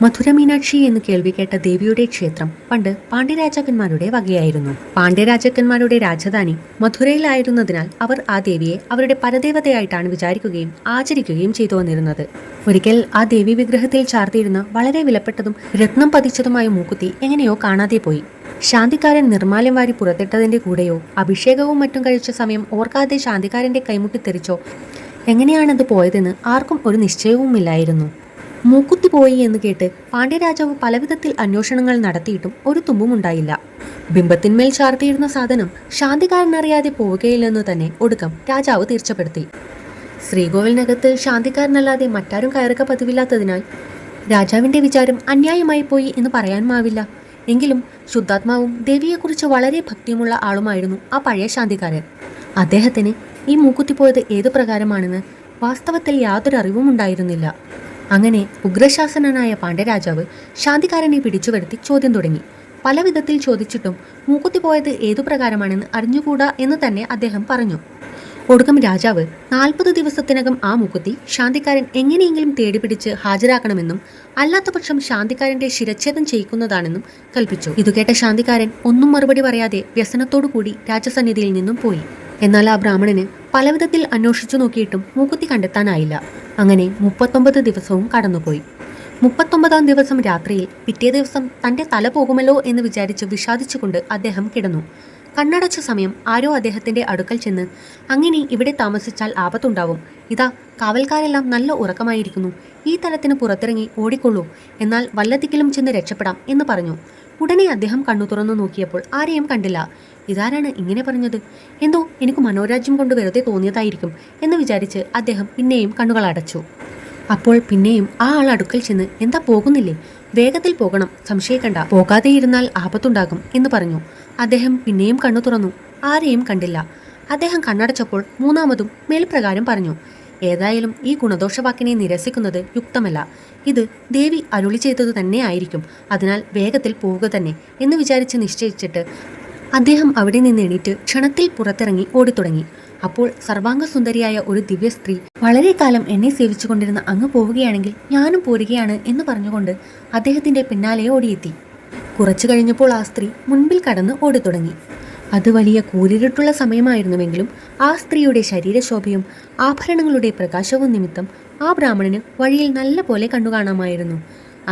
മധുര മീനാക്ഷി എന്ന് കേൾവി കേട്ട ദേവിയുടെ ക്ഷേത്രം പണ്ട് പാണ്ഡ്യരാജാക്കന്മാരുടെ വകയായിരുന്നു. പാണ്ഡ്യരാജാക്കന്മാരുടെ രാജധാനി മധുരയിലായിരുന്നതിനാൽ അവർ ആ ദേവിയെ അവരുടെ പരദേവതയായിട്ടാണ് വിചാരിക്കുകയും ആചരിക്കുകയും ചെയ്തു വന്നിരുന്നത്. ഒരിക്കൽ ആ ദേവി വിഗ്രഹത്തിൽ ചാർത്തിയിരുന്ന വളരെ വിലപ്പെട്ടതും രത്നം പതിച്ചതുമായ മൂക്കുത്തി എങ്ങനെയോ കാണാതെ പോയി. ശാന്തിക്കാരൻ നിർമ്മാല്യം വാരി പുറത്തിട്ടതിന്റെ കൂടെയോ അഭിഷേകവും മറ്റും കഴിച്ച സമയം ഓർക്കാതെ ശാന്തിക്കാരന്റെ കൈമുട്ടി തെറിച്ചോ എങ്ങനെയാണത് പോയതെന്ന് ആർക്കും ഒരു നിശ്ചയവുമില്ലായിരുന്നു. മൂക്കുത്തി പോയി എന്ന് കേട്ട് പാണ്ഡ്യരാജാവ് പലവിധത്തിൽ അന്വേഷണങ്ങൾ നടത്തിയിട്ടും ഒരു തുമ്പുമുണ്ടായില്ല. ബിംബത്തിന്മേൽ ചാർത്തിയിരുന്ന സാധനം ശാന്തിക്കാരനറിയാതെ പോവുകയില്ലെന്ന് തന്നെ ഒടുക്കം രാജാവ് തീർച്ചപ്പെടുത്തി. ശ്രീകോവിലിനകത്ത് ശാന്തിക്കാരനല്ലാതെ മറ്റാരും കയറുക പതിവില്ലാത്തതിനാൽ രാജാവിന്റെ വിചാരം അന്യായമായി പോയി എന്ന് പറയാനുമാവില്ല. എങ്കിലും ശുദ്ധാത്മാവും ദേവിയെക്കുറിച്ച് വളരെ ഭക്തിയുമുള്ള ആളുമായിരുന്നു ആ പഴയ ശാന്തിക്കാരൻ. അദ്ദേഹത്തിന് ഈ മൂക്കുത്തി പോയത് ഏതു പ്രകാരമാണെന്ന് വാസ്തവത്തിൽ യാതൊരു അറിവും ഉണ്ടായിരുന്നില്ല. അങ്ങനെ ഉഗ്രശാസനനായ പാണ്ഡ്യരാജാവ് ശാന്തിക്കാരനെ പിടിച്ചുവരുത്തി ചോദ്യം തുടങ്ങി. പല വിധത്തിൽ ചോദിച്ചിട്ടും മൂക്കുത്തി പോയത് ഏതു പ്രകാരമാണെന്ന് അറിഞ്ഞുകൂടാ എന്ന് തന്നെ അദ്ദേഹം പറഞ്ഞു. ഒടുക്കം രാജാവ് 40 ദിവസത്തിനകം ആ മൂക്കുത്തി ശാന്തിക്കാരൻ എങ്ങനെയെങ്കിലും തേടിപ്പിടിച്ച് ഹാജരാക്കണമെന്നും അല്ലാത്തപക്ഷം ശാന്തിക്കാരന്റെ ശിരച്ഛേദം ചെയ്യിക്കുന്നതാണെന്നും കൽപ്പിച്ചു. ഇതുകേട്ട ശാന്തിക്കാരൻ ഒന്നും മറുപടി പറയാതെ വ്യസനത്തോടു കൂടി രാജസന്നിധിയിൽ നിന്നും പോയി. എന്നാൽ ആ ബ്രാഹ്മണന് പലവിധത്തിൽ അന്വേഷിച്ചു നോക്കിയിട്ടും മൂക്കുത്തി കണ്ടെത്താനായില്ല. അങ്ങനെ 39 ദിവസവും കടന്നുപോയി. 39ാം ദിവസം രാത്രിയിൽ പിറ്റേ ദിവസം തന്റെ തല പോകുമല്ലോ എന്ന് വിചാരിച്ച് വിഷാദിച്ചുകൊണ്ട് അദ്ദേഹം കിടന്നു. കണ്ണടച്ച സമയം ആരോ അദ്ദേഹത്തിന്റെ അടുക്കൽ ചെന്ന്, അങ്ങനെ ഇവിടെ താമസിച്ചാൽ ആപത്തുണ്ടാവും. ഇതാ കാവൽക്കാരെല്ലാം നല്ല ഉറക്കമായിരിക്കുന്നു. ഈ തലത്തിന് പുറത്തിറങ്ങി ഓടിക്കൊള്ളൂ, എന്നാൽ വല്ലതിക്കിലും ചെന്ന് രക്ഷപ്പെടാം എന്ന് പറഞ്ഞു. ഉടനെ അദ്ദേഹം കണ്ണു തുറന്നു നോക്കിയപ്പോൾ ആരെയും കണ്ടില്ല. ഇതാരാണ് ഇങ്ങനെ പറഞ്ഞത്? എന്തോ എനിക്ക് മനോരാജ്യം കൊണ്ട് വെറുതെ തോന്നിയതായിരിക്കും എന്ന് വിചാരിച്ച് അദ്ദേഹം പിന്നെയും കണ്ണുകൾ അടച്ചു. അപ്പോൾ പിന്നെയും ആ ആൾ അടുക്കൽ ചെന്ന്, എന്താ പോകുന്നില്ലേ? വേഗത്തിൽ പോകണം, സംശയിക്കണ്ട, പോകാതെ ഇരുന്നാൽ ആപത്തുണ്ടാകും എന്ന് പറഞ്ഞു. അദ്ദേഹം പിന്നെയും കണ്ണു തുറന്നു. ആരെയും കണ്ടില്ല. അദ്ദേഹം കണ്ണടച്ചപ്പോൾ മൂന്നാമതും മേൽപ്രകാരം പറഞ്ഞു, ഏതായാലും ഈ ഗുണദോഷവാക്കിനെ നിരസിക്കുന്നത് യുക്തമല്ല. ഇത് ദേവി അരുളി ചെയ്തത് തന്നെ ആയിരിക്കും. അതിനാൽ വേഗത്തിൽ പോവുക തന്നെ എന്ന് വിചാരിച്ച് നിശ്ചയിച്ചിട്ട് അദ്ദേഹം അവിടെ നിന്ന് എണീറ്റ് ക്ഷണത്തിൽ പുറത്തിറങ്ങി ഓടിത്തുടങ്ങി. അപ്പോൾ സർവാംഗസുന്ദരിയായ ഒരു ദിവ്യ സ്ത്രീ, വളരെ കാലം എന്നെ സേവിച്ചുകൊണ്ടിരുന്ന അങ്ങ് പോവുകയാണെങ്കിൽ ഞാനും പോരുകയാണ് എന്ന് പറഞ്ഞുകൊണ്ട് അദ്ദേഹത്തിന്റെ പിന്നാലെ ഓടിയെത്തി. കുറച്ചു കഴിഞ്ഞപ്പോൾ ആ സ്ത്രീ മുൻപിൽ കടന്ന് ഓടിത്തുടങ്ങി. അത് വലിയ കൂരിരുട്ടുള്ള സമയമായിരുന്നുവെങ്കിലും ആ സ്ത്രീയുടെ ശരീരശോഭയും ആഭരണങ്ങളുടെ പ്രകാശവും നിമിത്തം ആ ബ്രാഹ്മണന് വഴിയിൽ നല്ല പോലെ കണ്ടുകാണാമായിരുന്നു.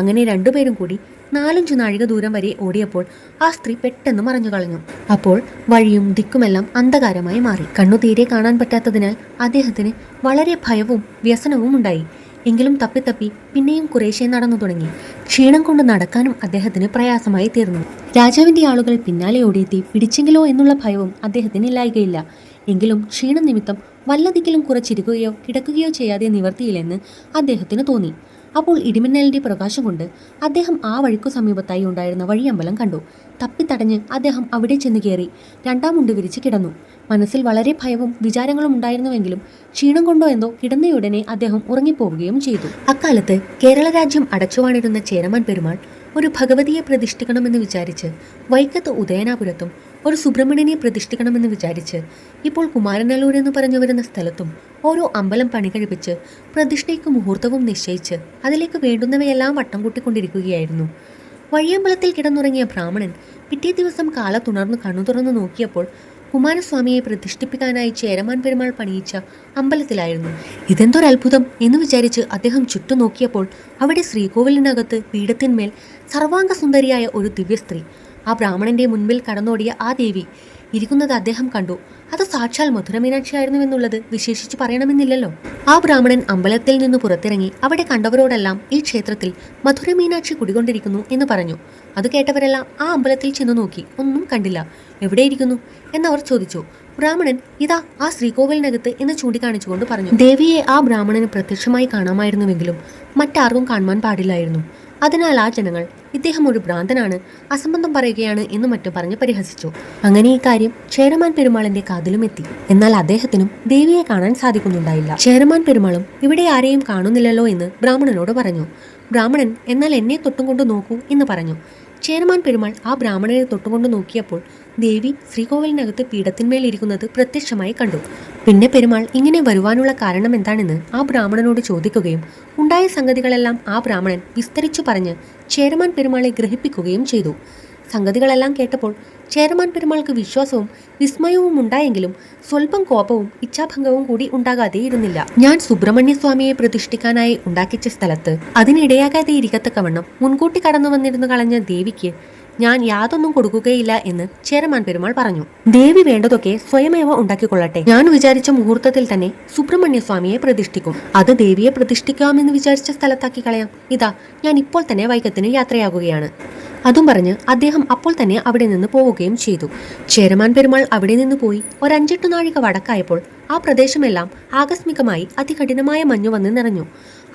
അങ്ങനെ രണ്ടുപേരും കൂടി 4-5 നാഴിക ദൂരം വരെ ഓടിയപ്പോൾ ആ സ്ത്രീ പെട്ടെന്ന് മറഞ്ഞു കളഞ്ഞു. അപ്പോൾ വഴിയും ദിക്കുമെല്ലാം അന്ധകാരമായി മാറി. കണ്ണു തീരെ കാണാൻ പറ്റാത്തതിനാൽ അദ്ദേഹത്തിന് വളരെ ഭയവും വ്യസനവും ഉണ്ടായി. എങ്കിലും തപ്പി പിന്നെയും കുറേശ്ശെ നടന്നു തുടങ്ങി. ക്ഷീണം കൊണ്ട് നടക്കാനും അദ്ദേഹത്തിന് പ്രയാസമായി തീർന്നു. രാജാവിന്റെ ആളുകൾ പിന്നാലെ ഓടിയെത്തി പിടിച്ചെങ്കിലോ എന്നുള്ള ഭയവും അദ്ദേഹത്തിന് ഇല്ലായികയില്ല. എങ്കിലും ക്ഷീണം നിമിത്തം വല്ലതിക്കലും കുറച്ചിരിക്കുകയോ കിടക്കുകയോ ചെയ്യാതെ നിവർത്തിയില്ലെന്ന് അദ്ദേഹത്തിന് തോന്നി. അപ്പോൾ ഇടിമിന്നലിന്റെ പ്രകാശം കൊണ്ട് അദ്ദേഹം ആ വഴിക്കു സമീപത്തായി ഉണ്ടായിരുന്ന വഴിയമ്പലം കണ്ടു. തപ്പിത്തടഞ്ഞ് അദ്ദേഹം അവിടെ ചെന്ന് കയറി 2-ാം മുണ്ട് വിരിച്ച് കിടന്നു. മനസ്സിൽ വളരെ ഭയവും വിചാരങ്ങളും ഉണ്ടായിരുന്നുവെങ്കിലും ക്ഷീണം കൊണ്ടോ എന്തോ കിടന്നയുടനെ അദ്ദേഹം ഉറങ്ങിപ്പോവുകയും ചെയ്തു. അക്കാലത്ത് കേരള രാജ്യം അടച്ചുവാണിരുന്ന ചേരമാൻ പെരുമാൾ ഒരു ഭഗവതിയെ പ്രതിഷ്ഠിക്കണമെന്ന് വിചാരിച്ച് വൈക്കത്ത് ഉദയനാപുരത്തും ഒരു സുബ്രഹ്മണ്യനെ പ്രതിഷ്ഠിക്കണമെന്ന് വിചാരിച്ച് ഇപ്പോൾ കുമാരനല്ലൂർ എന്ന് പറഞ്ഞു വരുന്ന സ്ഥലത്തും ഓരോ അമ്പലം പണി കഴിപ്പിച്ച് പ്രതിഷ്ഠയ്ക്ക് മുഹൂർത്തവും നിശ്ചയിച്ച് അതിലേക്ക് വേണ്ടുന്നവയെല്ലാം വട്ടം കൂട്ടിക്കൊണ്ടിരിക്കുകയായിരുന്നു. വഴിയമ്പലത്തിൽ കിടന്നുറങ്ങിയ ബ്രാഹ്മണൻ പിറ്റേ ദിവസം കാലത്തുണർന്ന് കണ്ണു തുറന്നു നോക്കിയപ്പോൾ കുമാരസ്വാമിയെ പ്രതിഷ്ഠിപ്പിക്കാനായി ചേരമാൻ പെരുമാൾ പണിയിച്ച അമ്പലത്തിലായിരുന്നു. ഇതെന്തൊരത്ഭുതം എന്ന് വിചാരിച്ച് അദ്ദേഹം ചുറ്റും നോക്കിയപ്പോൾ അവിടെ ശ്രീകോവിലിനകത്ത് പീഠത്തിന്മേൽ സർവാംഗസുന്ദരിയായ ഒരു ദിവ്യ സ്ത്രീ, ആ ബ്രാഹ്മണന്റെ മുൻപിൽ കടന്നോടിയ ആ ദേവി ഇരിക്കുന്നത് അദ്ദേഹം കണ്ടു. അത് സാക്ഷാൽ മധുര മീനാക്ഷിയായിരുന്നുവെന്നുള്ളത് വിശേഷിച്ച് പറയണമെന്നില്ലല്ലോ. ആ ബ്രാഹ്മണൻ അമ്പലത്തിൽ നിന്ന് പുറത്തിറങ്ങി അവിടെ കണ്ടവരോടെല്ലാം ഈ ക്ഷേത്രത്തിൽ മധുര മീനാക്ഷി കുടികൊണ്ടിരിക്കുന്നു എന്ന് പറഞ്ഞു. അത് കേട്ടവരെല്ലാം ആ അമ്പലത്തിൽ ചെന്നു നോക്കി. ഒന്നും കണ്ടില്ല. എവിടെയിരിക്കുന്നു എന്നവർ ചോദിച്ചു. ബ്രാഹ്മണൻ ഇതാ ആ ശ്രീകോവിലിനകത്ത് എന്ന് ചൂണ്ടിക്കാണിച്ചുകൊണ്ട് പറഞ്ഞു. ദേവിയെ ആ ബ്രാഹ്മണന് പ്രത്യക്ഷമായി കാണാമായിരുന്നുവെങ്കിലും മറ്റാർക്കും കാണുവാൻ പാടില്ലായിരുന്നു. അതിനാൽ ആ ജനങ്ങൾ ഇദ്ദേഹം ഒരു ഭ്രാന്തനാണ്, അസംബന്ധം പറയുകയാണ് എന്നും മറ്റും പറഞ്ഞ് പരിഹസിച്ചു. അങ്ങനെ ഈ കാര്യം ചേരമാൻ പെരുമാളിന്റെ കാതിലും എത്തി. എന്നാൽ അദ്ദേഹത്തിനും ദേവിയെ കാണാൻ സാധിക്കുന്നുണ്ടായില്ല. ചേരമാൻ പെരുമാളും ഇവിടെ ആരെയും കാണുന്നില്ലല്ലോ എന്ന് ബ്രാഹ്മണനോട് പറഞ്ഞു. ബ്രാഹ്മണൻ എന്നാൽ എന്നെ തൊട്ടുകൊണ്ട് നോക്കൂ എന്ന് പറഞ്ഞു. ചേരമാൻ പെരുമാൾ ആ ബ്രാഹ്മണനെ തൊട്ടുകൊണ്ട് നോക്കിയപ്പോൾ ദേവി ശ്രീകോവിലിനകത്ത് പീഠത്തിന്മേൽ ഇരിക്കുന്നത് പ്രത്യക്ഷമായി കണ്ടു. പിന്നെ പെരുമാൾ ഇങ്ങനെ വരുവാനുള്ള കാരണം എന്താണെന്ന് ആ ബ്രാഹ്മണനോട് ചോദിക്കുകയും ഉണ്ടായ സംഗതികളെല്ലാം ആ ബ്രാഹ്മണൻ വിസ്തരിച്ചു പറഞ്ഞ് ചേരമാൻ പെരുമാളെ ഗ്രഹിപ്പിക്കുകയും ചെയ്തു. സംഗതികളെല്ലാം കേട്ടപ്പോൾ ചേരമാൻ പെരുമാൾക്ക് വിശ്വാസവും വിസ്മയവും ഉണ്ടായെങ്കിലും സ്വല്പം കോപവും ഇച്ഛാഭംഗവും കൂടി ഉണ്ടാകാതെ ഇരുന്നില്ല. ഞാൻ സുബ്രഹ്മണ്യ സ്വാമിയെ പ്രതിഷ്ഠിക്കാനായി ഉണ്ടാക്കിച്ച സ്ഥലത്ത് അതിനിടയാകാതെ ഇരിക്കത്തക്കവണ്ണം മുൻകൂട്ടി കടന്നു വന്നിരുന്നു കളഞ്ഞ ദേവിക്ക് ഞാൻ യാതൊന്നും കൊടുക്കുകയില്ല എന്ന് ചേരമാൻ പെരുമാൾ പറഞ്ഞു. ദേവി വേണ്ടതൊക്കെ സ്വയമേവ ഉണ്ടാക്കിക്കൊള്ളട്ടെ. ഞാൻ വിചാരിച്ച മുഹൂർത്തത്തിൽ തന്നെ സുബ്രഹ്മണ്യ സ്വാമിയെ പ്രതിഷ്ഠിക്കും. അത് ദേവിയെ പ്രതിഷ്ഠിക്കാമെന്ന് വിചാരിച്ച സ്ഥലത്താക്കി കളയാം. ഇതാ ഞാൻ ഇപ്പോൾ തന്നെ വൈക്കത്തിന് യാത്രയാകുകയാണ്. അതും പറഞ്ഞ് അദ്ദേഹം അപ്പോൾ തന്നെ അവിടെ നിന്ന് പോവുകയും ചെയ്തു. ചേരമാൻ പെരുമാൾ അവിടെ നിന്ന് പോയി 5-8 നാഴിക വടക്കായപ്പോൾ ആ പ്രദേശമെല്ലാം ആകസ്മികമായി അതികഠിനമായ മഞ്ഞു വന്ന് നിറഞ്ഞു.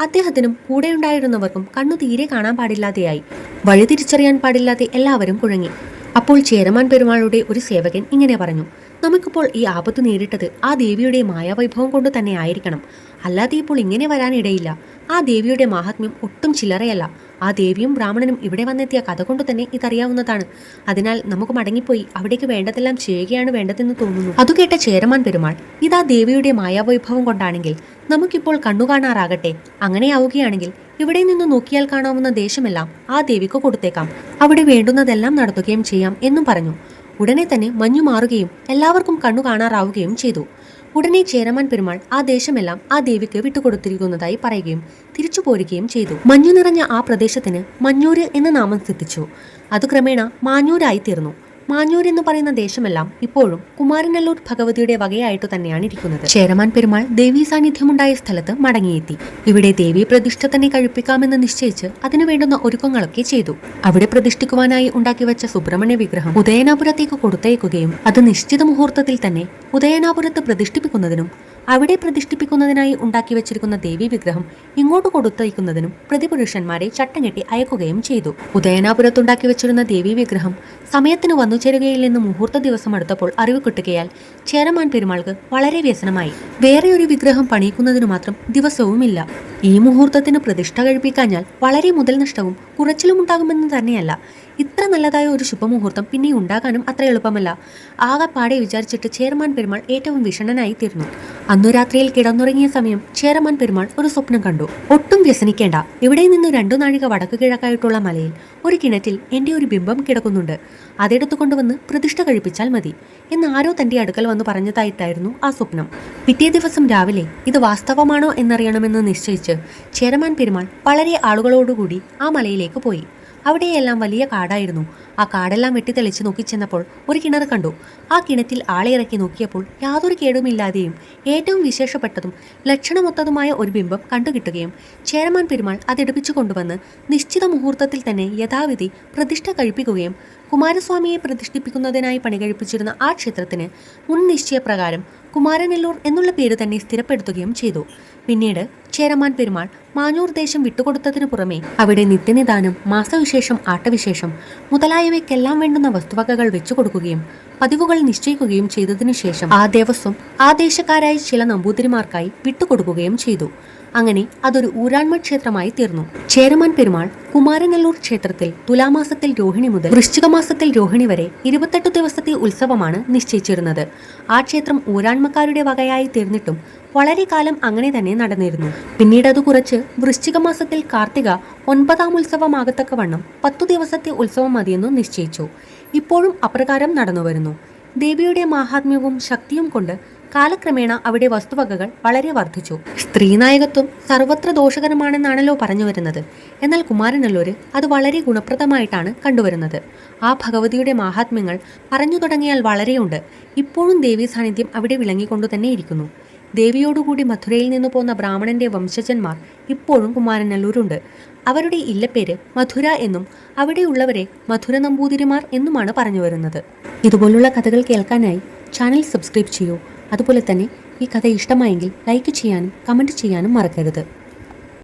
അദ്ദേഹത്തിനും കൂടെയുണ്ടായിരുന്നവർക്കും കണ്ണു തീരെ കാണാൻ പാടില്ലാതെയായി. വഴി തിരിച്ചറിയാൻ പാടില്ലാതെ എല്ലാവരും കുഴങ്ങി. അപ്പോൾ ചേരമാൻ പെരുമാളുടെ ഒരു സേവകൻ ഇങ്ങനെ പറഞ്ഞു: നമുക്കിപ്പോൾ ഈ ആപത്ത് നേരിട്ടത് ആ ദേവിയുടെ മായാവൈഭവം കൊണ്ട് തന്നെ ആയിരിക്കണം. അല്ലാതെ ഇപ്പോൾ ഇങ്ങനെ വരാനിടയില്ല. ആ ദേവിയുടെ മാഹാത്മ്യം ഒട്ടും ചില്ലറയല്ല. ആ ദേവിയും ബ്രാഹ്മണനും ഇവിടെ വന്നെത്തിയ കഥ കൊണ്ട് തന്നെ ഇതറിയാവുന്നതാണ്. അതിനാൽ നമുക്ക് മടങ്ങിപ്പോയി അവിടേക്ക് വേണ്ടതെല്ലാം ചെയ്യുകയാണ് വേണ്ടതെന്ന് തോന്നുന്നു. അതു കേട്ട ചേരമാൻ പെരുമാൾ, ഇതാ ദേവിയുടെ മായാവൈഭവം കൊണ്ടാണെങ്കിൽ നമുക്കിപ്പോൾ കണ്ണുകാണാറാകട്ടെ. അങ്ങനെയാവുകയാണെങ്കിൽ ഇവിടെ നിന്ന് നോക്കിയാൽ കാണാവുന്ന ദേശമെല്ലാം ആ ദേവിക്ക് കൊടുത്തേക്കാം. അവിടെ വേണ്ടുന്നതെല്ലാം നടത്തുകയും ചെയ്യാം എന്നും പറഞ്ഞു. ഉടനെ തന്നെ മഞ്ഞു മാറുകയും എല്ലാവർക്കും കണ്ണു കാണാറാവുകയും ചെയ്തു. ഉടനെ ചേരമാൻ പെരുമാൾ ആ ദേശമെല്ലാം ആ ദേവിക്ക് വിട്ടുകൊടുത്തിരിക്കുന്നതായി പറയുകയും തിരിച്ചു പോരുകയും ചെയ്തു. മഞ്ഞു നിറഞ്ഞ ആ പ്രദേശത്തിന് മഞ്ഞൂര് എന്ന നാമം സിദ്ധിച്ചു. അത് ക്രമേണ മാഞ്ഞൂരായി തീർന്നു. മാഞ്ഞൂർ എന്ന് പറയുന്ന ദേശമെല്ലാം ഇപ്പോഴും കുമാരനല്ലൂർ ഭഗവതിയുടെ വകയായിട്ടു തന്നെയാണ് ഇരിക്കുന്നത്. ചേരമാൻ പെരുമാൾ ദേവീ സാന്നിധ്യമുണ്ടായ സ്ഥലത്ത് മടങ്ങിയെത്തി. ഇവിടെ ദേവീ പ്രതിഷ്ഠ തന്നെ കഴിപ്പിക്കാമെന്ന് നിശ്ചയിച്ച് അതിനു വേണ്ടുന്ന ഒരുക്കങ്ങളൊക്കെ ചെയ്തു. അവിടെ പ്രതിഷ്ഠിക്കുവാനായി ഉണ്ടാക്കി വെച്ച സുബ്രഹ്മണ്യ വിഗ്രഹം ഉദയനാപുരത്തേക്ക് കൊടുത്തയക്കുകയും അത് നിശ്ചിത മുഹൂർത്തത്തിൽ തന്നെ ഉദയനാപുരത്ത് പ്രതിഷ്ഠിപ്പിക്കുന്നതിനും അവിടെ പ്രതിഷ്ഠിപ്പിക്കുന്നതിനായി ഉണ്ടാക്കി വെച്ചിരിക്കുന്ന ദേവീ വിഗ്രഹം ഇങ്ങോട്ട് കൊടുത്തയക്കുന്നതിനും പ്രതിപുരുഷന്മാരെ ചട്ടം കെട്ടി അയക്കുകയും ചെയ്തു. ഉദയനാപുരത്തുണ്ടാക്കി വെച്ചിരുന്ന ദേവീ വിഗ്രഹം സമയത്തിന് വന്നു ചേരുകയില്ലെന്ന് മുഹൂർത്ത ദിവസം അടുത്തപ്പോൾ അറിവ് കിട്ടുകയാൽ ചേരമാൻ പെരുമാൾക്ക് വളരെ വ്യസനമായി. വേറെ ഒരു വിഗ്രഹം പണിയിക്കുന്നതിനു മാത്രം ദിവസവുമില്ല. ഈ മുഹൂർത്തത്തിന് പ്രതിഷ്ഠ കഴിപ്പിക്കാഞ്ഞാൽ വളരെ മുതൽ നഷ്ടവും കുറച്ചിലും ഉണ്ടാകുമെന്ന് തന്നെയല്ല, ഇത്ര നല്ലതായ ഒരു ശുഭമുഹൂർത്തം പിന്നെ ഉണ്ടാകാനും അത്ര എളുപ്പമല്ല. ആകെപ്പാടെ വിചാരിച്ചിട്ട് ചേരമാൻ പെരുമാൾ ഏറ്റവും വിഷണ്ണനായി തീർന്നു. അന്നു രാത്രിയിൽ കിടന്നുറങ്ങിയ സമയം ചേരമാൻ പെരുമാൾ ഒരു സ്വപ്നം കണ്ടു. ഒട്ടും വ്യസനിക്കേണ്ട, ഇവിടെ നിന്ന് 2 നാഴിക വടക്ക് കിഴക്കായിട്ടുള്ള മലയിൽ ഒരു കിണറ്റിൽ എൻ്റെ ഒരു ബിംബം കിടക്കുന്നുണ്ട്. അതെടുത്തു കൊണ്ടുവന്ന് പ്രതിഷ്ഠ കഴിപ്പിച്ചാൽ മതി എന്ന് ആരോ തൻ്റെ അടുക്കൽ വന്ന് പറഞ്ഞതായിട്ടായിരുന്നു ആ സ്വപ്നം. പിറ്റേ ദിവസം രാവിലെ ഇത് വാസ്തവമാണോ എന്നറിയണമെന്ന് നിശ്ചയിച്ച് ചേരമാൻ പെരുമാൾ വളരെ ആളുകളോടുകൂടി ആ മലയിലേക്ക് പോയി. അവിടെയെല്ലാം വലിയ കാടായിരുന്നു. ആ കാടെല്ലാം വെട്ടിത്തെളിച്ച് നോക്കിച്ചെന്നപ്പോൾ ഒരു കിണർ കണ്ടു. ആ കിണറ്റിൽ ആളെ ഇറക്കി നോക്കിയപ്പോൾ യാതൊരു കേടുമില്ലാതെയും ഏറ്റവും വിശേഷപ്പെട്ടതും ലക്ഷണമൊത്തതുമായ ഒരു ബിംബം കണ്ടുകിട്ടുകയും ചേരമാൻ പെരുമാൾ അതെടുപ്പിച്ചു കൊണ്ടുവന്ന് നിശ്ചിത മുഹൂർത്തത്തിൽ തന്നെ യഥാവിധി പ്രതിഷ്ഠ കഴിപ്പിക്കുകയും കുമാരസ്വാമിയെ പ്രതിഷ്ഠിപ്പിക്കുന്നതിനായി പണി കഴിപ്പിച്ചിരുന്ന ആ ക്ഷേത്രത്തിന് മുൻ നിശ്ചയപ്രകാരം കുമാരനെല്ലൂർ എന്നുള്ള പേര് തന്നെ സ്ഥിരപ്പെടുത്തുകയും ചെയ്തു. പിന്നീട് ചേരമാൻ പെരുമാൾ മാഞ്ഞൂർ ദേശം വിട്ടുകൊടുത്തതിനു പുറമെ അവിടെ നിത്യനിദാനം, മാസവിശേഷം, ആട്ടവിശേഷം മുതലായവയ്ക്കെല്ലാം വേണ്ടുന്ന വസ്തുവകകൾ വെച്ചു കൊടുക്കുകയും പതിവുകൾ നിശ്ചയിക്കുകയും ചെയ്തതിനു ശേഷം ആ ദേവസ്വം ആ ദേശക്കാരായ ചില നമ്പൂതിരിമാർക്കായി വിട്ടുകൊടുക്കുകയും ചെയ്തു. അങ്ങനെ അതൊരു ഊരാൺമ ക്ഷേത്രമായി തീർന്നു. ചേരമാൻ പെരുമാൾ കുമാരനെല്ലൂർ ക്ഷേത്രത്തിൽ തുലാമാസത്തിൽ രോഹിണി മുതൽ വൃശ്ചിക മാസത്തിൽ രോഹിണി വരെ 28 ദിവസത്തെ ഉത്സവമാണ് നിശ്ചയിച്ചിരുന്നത്. ആ ക്ഷേത്രം ഊരാൺമക്കാരുടെ വകയായി തീർന്നിട്ടും വളരെ കാലം അങ്ങനെ തന്നെ നടന്നിരുന്നു. പിന്നീട് അത് കുറച്ച് വൃശ്ചിക മാസത്തിൽ കാർത്തിക 9ാം ഉത്സവമാകത്തക്കവണ്ണം 10 ദിവസത്തെ ഉത്സവം മതിയെന്നു നിശ്ചയിച്ചു. ഇപ്പോഴും അപ്രകാരം നടന്നുവരുന്നു. ദേവിയുടെ മാഹാത്മ്യവും ശക്തിയും കൊണ്ട് കാലക്രമേണ അവിടെ വസ്തുവകകൾ വളരെ വർദ്ധിച്ചു. സ്ത്രീനായകത്വം സർവത്ര ദോഷകരമാണെന്നാണല്ലോ പറഞ്ഞു വരുന്നത്. എന്നാൽ കുമാരനെല്ലൂര് അത് വളരെ ഗുണപ്രദമായിട്ടാണ് കണ്ടുവരുന്നത്. ആ ഭഗവതിയുടെ മാഹാത്മ്യങ്ങൾ പറഞ്ഞു തുടങ്ങിയാൽ വളരെയുണ്ട്. ഇപ്പോഴും ദേവീ സാന്നിധ്യം അവിടെ വിളങ്ങിക്കൊണ്ടു തന്നെ ഇരിക്കുന്നു. ദേവിയോടുകൂടി മധുരയിൽ നിന്ന് പോന്ന ബ്രാഹ്മണന്റെ വംശജന്മാർ ഇപ്പോഴും കുമാരനെല്ലൂരുണ്ട്. അവരുടെ ഇല്ലപ്പേര് മധുര എന്നും അവിടെയുള്ളവരെ മധുര നമ്പൂതിരിമാർ എന്നുമാണ് പറഞ്ഞു വരുന്നത്. ഇതുപോലുള്ള കഥകൾ കേൾക്കാനായി ചാനൽ സബ്സ്ക്രൈബ് ചെയ്യൂ. അതുപോലെ തന്നെ ഈ കഥ ഇഷ്ടമായെങ്കിൽ ലൈക്ക് ചെയ്യാനും കമൻറ്റ് ചെയ്യാനും മറക്കരുത്.